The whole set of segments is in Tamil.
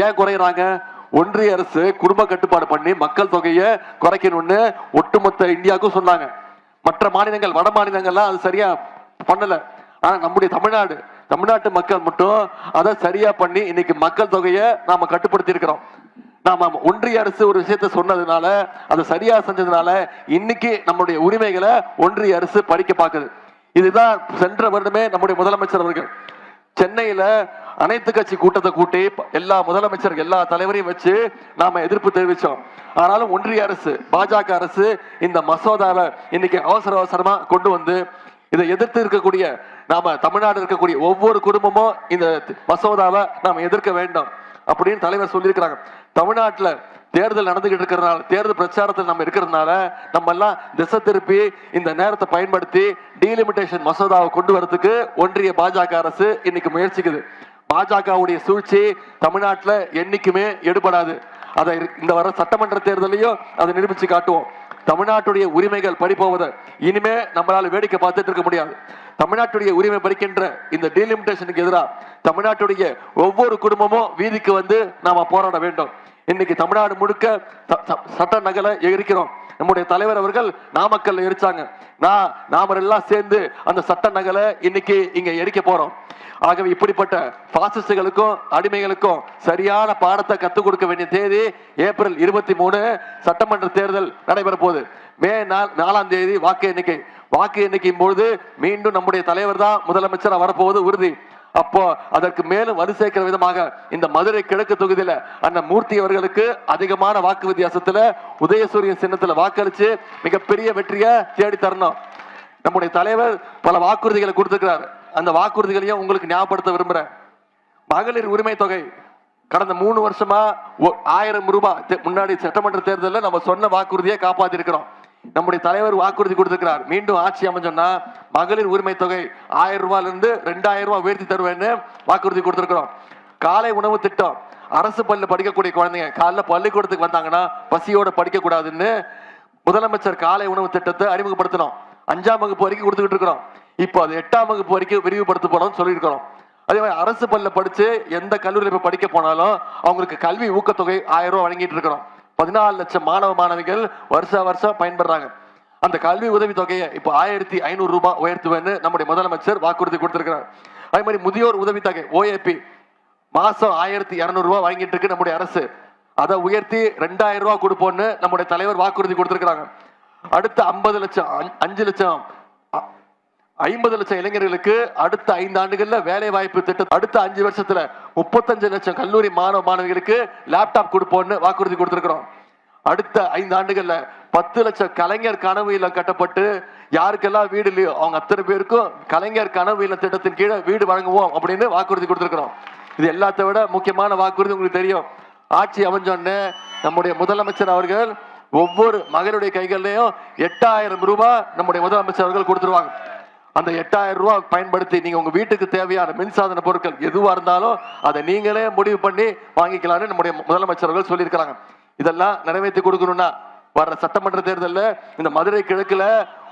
ஏன் குறையறாங்க? ஒன்றிய அரசு குடும்ப கட்டுப்பாடு பண்ணி மக்கள் தொகையை குறைக்கணும்னு ஒட்டுமொத்த இந்தியாவுக்கும் சொன்னாங்க. மற்ற மாநிலங்கள், வட மாநிலங்கள்லாம் அது சரியா பண்ணல. ஆனா நம்முடைய தமிழ்நாட்டு மக்கள் மட்டும் அதை சரியா பண்ணி இன்னைக்கு மக்கள் தொகையை நாம கட்டுப்படுத்தி இருக்கிறோம். நாம ஒன்றிய அரசு ஒரு விஷயத்த சொன்னதுனால, அதை சரியா செஞ்சதுனால இன்னைக்கு நம்முடைய உரிமைகளை ஒன்றிய அரசு பறிக்க பார்க்குது. இதுதான் சென்ற வருடமே நம்முடைய முதலமைச்சர் அவர்கள் சென்னையில அனைத்து கட்சி கூட்டத்தை கூட்டி எல்லா முதலமைச்சர்கள் எல்லா தலைவரையும் வச்சு நாம எதிர்ப்பு தெரிவிச்சோம். ஆனாலும் ஒன்றிய அரசு, பாஜக அரசு இந்த மசோதாவை இன்னைக்கு அவசரமா கொண்டு வந்து இதை எதிர்த்து இருக்கக்கூடிய நாம தமிழ்நாடு இருக்கக்கூடிய ஒவ்வொரு குடும்பமும் இந்த மசோதாவை நாம எதிர்க்க வேண்டும் அப்படின்னு தலைவர் சொல்லியிருக்கிறாங்க. தமிழ்நாட்டில் தேர்தல் நடந்துகிட்டு இருக்கிறதுனால, தேர்தல் பிரச்சாரத்தில் நம்ம இருக்கிறதுனால நம்ம எல்லாம் திசை திருப்பி இந்த நேரத்தை பயன்படுத்தி டீலிமிட்டேஷன் மசோதாவை கொண்டு வரதுக்கு ஒன்றிய பாஜக அரசு இன்னைக்கு முயற்சிக்குது. பாஜகவுடைய சூழ்ச்சி தமிழ்நாட்டில் என்னைக்குமே எடுபடாது. அதை இந்த வர சட்டமன்ற தேர்தலையும் அதை நிரூபிச்சு காட்டுவோம். தமிழ்நாட்டுடைய உரிமைகள் பறிப்போவதை இனிமே நம்மளால வேடிக்கை பார்த்துட்டு இருக்க முடியாது. தமிழ்நாட்டுடைய உரிமை பறிக்கின்ற இந்த டீலிமிட்டேஷனுக்கு எதிராக தமிழ்நாட்டுடைய ஒவ்வொரு குடும்பமும் வீதிக்கு வந்து நாம போராட வேண்டும். இன்னைக்கு தமிழ்நாடு முழுக்க சட்ட நகலை எரிக்கிறோம். நம்முடைய தலைவர் அவர்கள் நாமக்கல்ல எரிச்சாங்க. நாமெல்லாம் சேர்ந்து அந்த சட்ட நகலை இன்னைக்கு இங்க எரிக்க போறோம். ஆகவே இப்படிப்பட்ட பாசிஸ்டுகளுக்கும் அடிமைகளுக்கும் சரியான பாடத்தை கத்துக் கொடுக்க வேண்டிய தேதி ஏப்ரல் 23 சட்டமன்ற தேர்தல் நடைபெற போகுது. மே 4 வாக்கு எண்ணிக்கையின் பொழுது மீண்டும் நம்முடைய தலைவர் தான் முதலமைச்சராக வரப்போவது உறுதி. அப்போ அதற்கு மேலும் வலு சேர்க்கிற விதமாக இந்த மதுரை கிழக்கு தொகுதியில அண்ணன் மூர்த்தி அவர்களுக்கு அதிகமான வாக்கு வித்தியாசத்துல உதயசூரியன் சின்னத்துல வாக்களிச்சு மிகப்பெரிய வெற்றியை தேடி தரணும். நம்முடைய தலைவர் பல வாக்குறுதிகளை கொடுத்திருக்கிறார். அந்த வாக்குறுதிகளையும் உங்களுக்கு ஞாபகப்படுத்த விரும்புறேன். மகளிர் உரிமை தொகை கடந்த 3 வருஷமா 1000 ரூபாய் முன்னாடி சட்டமன்ற தேர்தலில் நம்ம சொன்ன வாக்குறுதியை காப்பாத்தி இருக்கிறோம். நம்முடைய தலைவர் வாக்குறுதி கொடுத்திருக்கிறார். மீண்டும் ஆட்சி அமைஞ்சோம்னா மகளிர் உரிமை தொகை 1000 ரூபாயில இருந்து 2000 ரூபாய் உயர்த்தி தருவேன்னு வாக்குறுதி கொடுத்திருக்கிறோம். காலை உணவு திட்டம், அரசு பள்ளியில் படிக்கக்கூடிய குழந்தைங்க காலைல பள்ளிக்கூடத்துக்கு வந்தாங்கன்னா பசியோட படிக்க கூடாதுன்னு முதலமைச்சர் காலை உணவு திட்டத்தை அறிமுகப்படுத்தணும். 5ஆம் வகுப்பு வரைக்கும் கொடுத்துக்கிட்டு இருக்கிறோம். இப்போ அது 8ஆம் வகுப்பு வரைக்கும் விரிவுபடுத்த போறோம்னு சொல்லியிருக்கிறோம். அதே மாதிரி அரசு பள்ளியில் படிச்சு எந்த கல்லூரியில் போய் படிக்க போனாலும் அவங்களுக்கு கல்வி ஊக்கத்தொகை 1000 ரூபாய் வழங்கிட்டு இருக்கிறோம். 14 லட்சம் மாணவிகள் வருஷம் பயன்படுறாங்க. அந்த கல்வி உதவி தொகையை இப்போ 1500 ரூபாய் உயர்த்துவேன்னு நம்முடைய முதலமைச்சர் வாக்குறுதி கொடுத்திருக்கிறார். அதே மாதிரி முதியோர் உதவி தொகை OAP மாசம் 1200 ரூபாய் வாங்கிட்டு இருக்கு நம்முடைய அரசு. அதை உயர்த்தி 2000 ரூபாய் கொடுப்போம்னு நம்முடைய தலைவர் வாக்குறுதி கொடுத்திருக்கிறாங்க. அடுத்த 50 லட்சம் இளைஞர்களுக்கு அடுத்த 5 ஆண்டுகள்ல வேலை வாய்ப்பு திட்டம், அடுத்த 5 வருஷத்துல 35 லட்சம் கல்லூரி மாணவிகளுக்கு லேப்டாப் கொடுப்போம்னு வாக்குறுதி கொடுத்திருக்கிறோம். அடுத்த 5 ஆண்டுகள்ல 10 லட்சம் கலைஞர் கனவு இல்லம் கட்டப்பட்டு யாருக்கெல்லாம் வீடு இல்லையோ அவங்க அத்தனை பேருக்கும் கலைஞர் கனவு இல்லம் திட்டத்தின் கீழே வீடு வழங்குவோம் அப்படின்னு வாக்குறுதி கொடுத்திருக்கிறோம். இது எல்லாத்த விட முக்கியமான வாக்குறுதி உங்களுக்கு தெரியும். ஆட்சி அமைஞ்சோன்னு நம்முடைய முதலமைச்சர் அவர்கள் ஒவ்வொரு மகளுடைய கைகள்லயும் 8000 ரூபாய் நம்முடைய முதலமைச்சர் அவர்கள் கொடுத்துருவாங்க. அந்த 8000 ரூபாய் பயன்படுத்தி நீங்க உங்க வீட்டுக்கு தேவையான மின்சாதன பொருட்கள் எதுவா இருந்தாலும் அதை நீங்களே முடிவு பண்ணி வாங்கிக்கலாம்னு நம்முடைய முதலமைச்சர்கள் சொல்லியிருக்கிறாங்க. இதெல்லாம் நிறைவேற்றி கொடுக்கணும்னா வர்ற சட்டமன்ற தேர்தலில் இந்த மதுரை கிழக்குல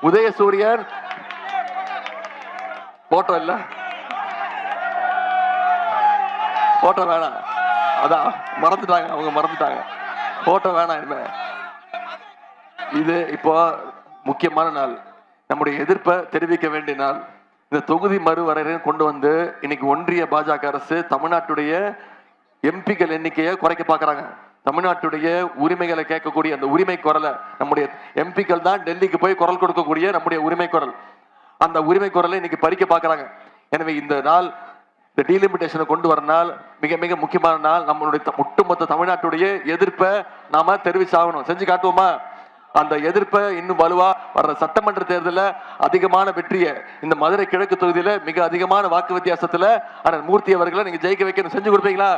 உதயசூரியன் போட்டோ இல்ல, போட்டோ வேணாம், அதான் மறந்துட்டாங்க, அவங்க மறந்துட்டாங்க, போட்டோ வேணாம். இனிமே இது இப்போ முக்கியமான நாள், நம்முடைய எதிர்ப்பை தெரிவிக்க வேண்டிய நாள். இந்த தொகுதி மறுவரையறை கொண்டு வந்து இன்னைக்கு ஒன்றிய பாஜக அரசு தமிழ்நாட்டுடைய எம்பிக்கள் எண்ணிக்கையை குறைக்க பார்க்கறாங்க. தமிழ்நாட்டுடைய உரிமைகளை கேட்கக்கூடிய அந்த உரிமை குரலை நம்முடைய எம்பிக்கள் தான் டெல்லிக்கு போய் குரல் கொடுக்கக்கூடிய நம்முடைய உரிமை குரல், அந்த உரிமை குரலை இன்னைக்கு பறிக்க பார்க்கறாங்க. எனவே இந்த நாள், இந்த டீலிமிட்டேஷனை கொண்டு வர நாள் மிக மிக முக்கியமான நாள். நம்மளுடைய ஒட்டுமொத்த தமிழ்நாட்டுடைய எதிர்ப்பை நாம தெரிவிச்சாகணும். செஞ்சு காட்டுவோமா? அந்த எதிர்ப்பை இன்னும் வலுவா வர்ற சட்டமன்ற தேர்தலில் அதிகமான வெற்றியை இந்த மதுரை கிழக்கு தொகுதியில மிக அதிகமான வாக்கு வித்தியாசத்துல அண்ணன் மூர்த்தி அவர்களை நீங்க ஜெயிக்க வைக்கணும். செஞ்சு கொடுப்பீங்களா?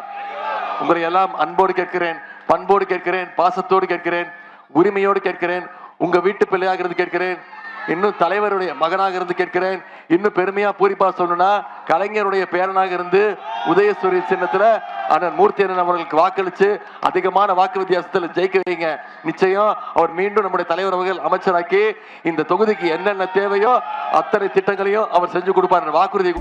உங்களை எல்லாம் அன்போடு கேட்கிறேன், பண்போடு கேட்கிறேன், பாசத்தோடு கேட்கிறேன், உரிமையோடு கேட்கிறேன், உங்க வீட்டு பிள்ளையாக இருந்து கேட்கிறேன், இன்னும் தலைவருடைய மகனாக இருந்து கேட்கிறேன். இன்னும் பெருமையா பூரிப்பா சொல்லணும்னா கலைஞருடைய பேரனாக இருந்து உதயசூரிய சின்னத்துல அண்ணன் மூர்த்தி அண்ணன் அவர்களுக்கு வாக்களிச்சு அதிகமான வாக்கு வித்தியாசத்துல ஜெயிக்க வைங்க. நிச்சயம் அவர் மீண்டும் நம்முடைய தலைவர் அவர்கள் அமைச்சராக்கி இந்த தொகுதிக்கு என்னென்ன தேவையோ அத்தனை திட்டங்களையும் அவர் செஞ்சு கொடுப்பார் வாக்குறுதி.